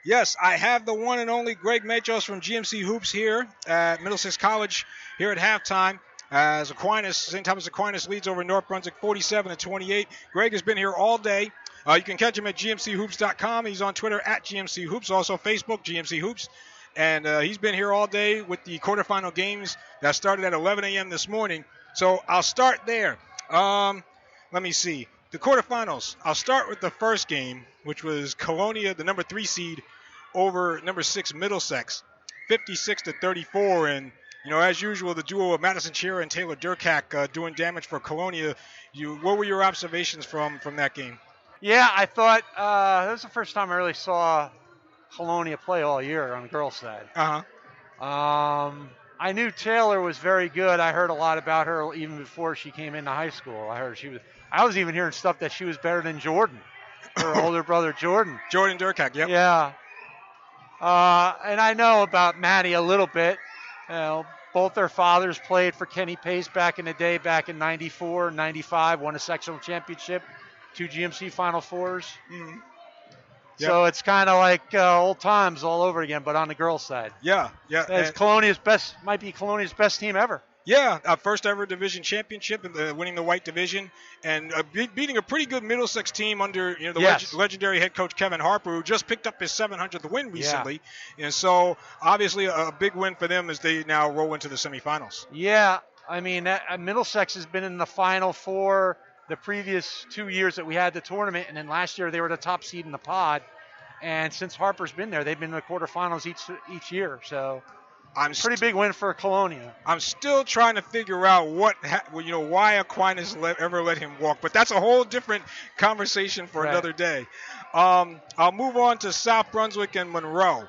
Yes, I have the one and only Greg Machos from GMC Hoops here at Middlesex College here at halftime. As Aquinas, St. Thomas Aquinas leads over North Brunswick 47-28. Greg has been here all day. You can catch him at gmchoops.com. He's on Twitter at GMC Hoops, also Facebook, GMC Hoops. And he's been here all day with the quarterfinal games that started at 11 a.m. this morning. So I'll start there. Let me see. The quarterfinals. I'll start with the first game, which was Colonia, the number 3 seed, over number 6 Middlesex, 56-34. And, you know, as usual, the duo of Madison Chira and Taylor Durkak doing damage for Colonia. What were your observations from that game? Yeah, I thought that was the first time I really saw Colonia play all year on the girls' side. I knew Taylor was very good. I heard a lot about her even before she came into high school. I was even hearing stuff that she was better than Jordan, her older brother Jordan. Jordan Durkak, yep. Yeah. And I know about Maddie a little bit. You know, both their fathers played for Kenny Pace back in the day, back in 94, 95, won a sectional championship, 2 GMC Final Fours. Mm-hmm. Yep. So it's kind of like old times all over again, but on the girls' side. Yeah. It's might be Colonia's best team ever. Yeah, first ever division championship, and winning the white division, and beating a pretty good Middlesex team under the legendary head coach Kevin Harper, who just picked up his 700th win recently. Yeah. And so obviously a big win for them as they now roll into the semifinals. Yeah, I mean Middlesex has been in the Final Four the previous 2 years that we had the tournament, and then last year they were the top seed in the pod. And since Harper's been there, they've been in the quarterfinals each year. So pretty big win for Colonia. I'm still trying to figure out why Aquinas ever let him walk, but that's a whole different conversation for another day. I'll move on to South Brunswick and Monroe.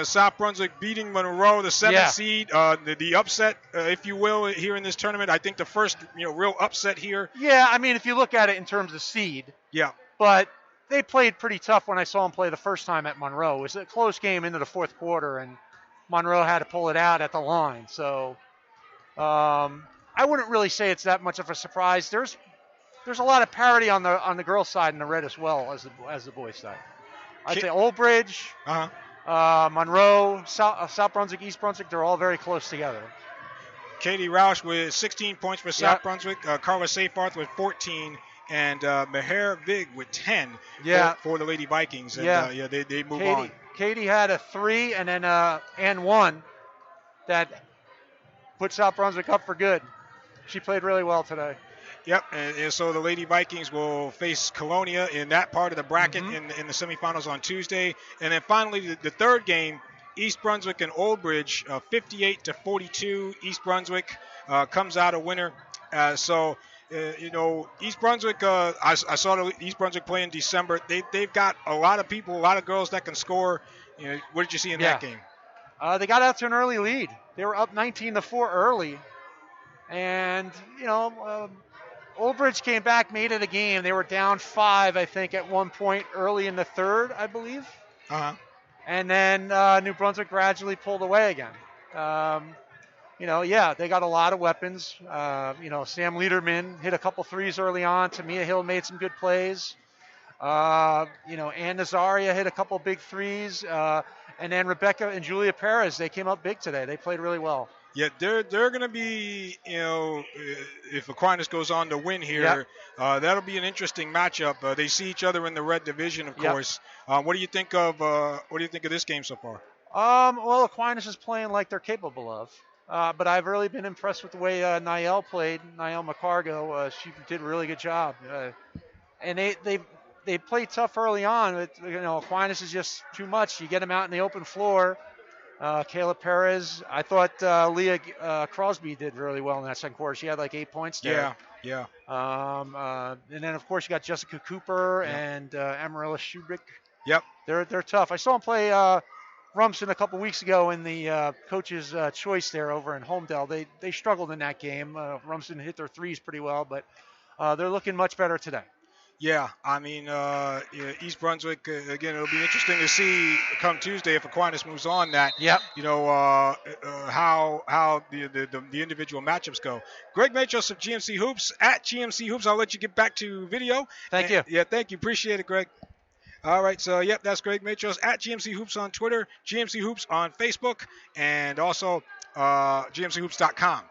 South Brunswick beating Monroe, the 7th seed, the upset, if you will, here in this tournament. I think the first, real upset here. Yeah, I mean, if you look at it in terms of seed. Yeah. But they played pretty tough when I saw them play the first time at Monroe. It was a close game into the fourth quarter, and Monroe had to pull it out at the line. So I wouldn't really say it's that much of a surprise. There's a lot of parity on the girls' side in the red as well as the boys' side. I'd say Old Bridge. Monroe, South Brunswick, East Brunswick, they're all very close together. Katie Roush with 16 points for South Brunswick, Carla Seyfarth with 14, and Meher Vig with 10 for the Lady Vikings. And they move on. Katie had a 3 and then and 1 that put South Brunswick up for good. She played really well today. Yep, and so the Lady Vikings will face Colonia in that part of the bracket in the semifinals on Tuesday. And then finally, the third game, East Brunswick and Old Bridge, 58-42. East Brunswick comes out a winner. East Brunswick, I saw the East Brunswick play in December. They've got a lot of people, a lot of girls that can score. What did you see in that game? They got out to an early lead. They were up 19-4 early. And, Old Bridge came back, made it a game. They were down 5, I think, at one point early in the third, I believe. And then New Brunswick gradually pulled away again. They got a lot of weapons. Sam Liederman hit a couple threes early on. Tamia Hill made some good plays. Ann Nazaria hit a couple big threes. And then Rebecca and Julia Perez, they came up big today. They played really well. Yeah, they're going to be, if Aquinas goes on to win here, that'll be an interesting matchup. They see each other in the red division, of course. What do you think of this game so far? Well, Aquinas is playing like they're capable of. But I've really been impressed with the way Niall played. Niall McCargo, she did a really good job. And they played tough early on. But, Aquinas is just too much. You get them out in the open floor. Kayla Perez, I thought Leah Crosby did really well in that second quarter. She had like 8 points there. Yeah. And then, of course, you got Jessica Cooper and Amarilla Schubrick. Yep. They're tough. I saw them play Rumson a couple weeks ago in the coach's choice there over in Homedale. They struggled in that game. Rumson hit their threes pretty well, but they're looking much better today. Yeah, I mean, East Brunswick, again, it'll be interesting to see come Tuesday if Aquinas moves on that, how the individual matchups go. Greg Machos of GMC Hoops, at GMC Hoops. I'll let you get back to video. Thank you. Yeah, thank you. Appreciate it, Greg. All right, so yep, that's Greg Machos at GMC Hoops on Twitter, GMC Hoops on Facebook, and also GMCHoops.com.